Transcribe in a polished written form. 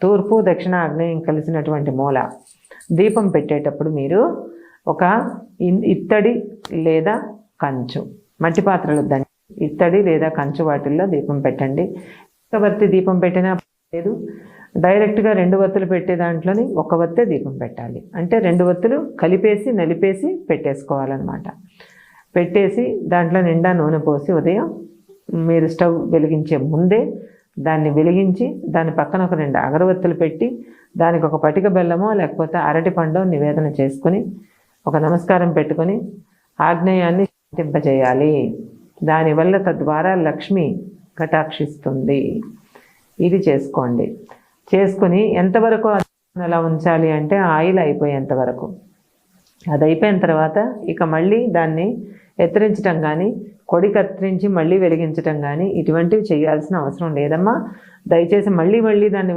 తూర్పు దక్షిణ ఆగ్నేయం కలిసినటువంటి మూల దీపం పెట్టేటప్పుడు మీరు ఒక ఇత్తడి లేదా కంచు, మట్టి పాత్రలు దాన్ని ఇత్తడి లేదా కంచు వాటిల్లో దీపం పెట్టండి. ఒక్క దీపం పెట్టినా లేదు, డైరెక్ట్గా 2 వత్తులు పెట్టే దాంట్లోని ఒక వత్తే దీపం పెట్టాలి. అంటే 2 వత్తులు కలిపేసి నలిపేసి పెట్టేసుకోవాలన్నమాట. పెట్టేసి దాంట్లో నిండా నూనె పోసి ఉదయం మీరు స్టవ్ వెలిగించే ముందే దాన్ని వెలిగించి దాని పక్కన ఒక 2 అగరవత్తులు పెట్టి దానికి ఒక పటిక బెల్లమో లేకపోతే అరటి పండో నివేదన చేసుకుని ఒక నమస్కారం పెట్టుకొని ఆగ్నేయాన్ని శాంతింపజేయాలి. దానివల్ల తద్వారా లక్ష్మి కటాక్షిస్తుంది. ఇది చేసుకోండి. చేసుకుని ఎంతవరకు అలా ఉంచాలి అంటే ఆయిల్ అయిపోయేంత వరకు. అది అయిపోయిన తర్వాత ఇక మళ్ళీ దాన్ని ఎత్తిరించడం కానీ కొడి కత్తిరించి మళ్ళీ వెలిగించడం కానీ ఇటువంటివి చేయాల్సిన అవసరం లేదమ్మా. దయచేసి మళ్ళీ దాన్ని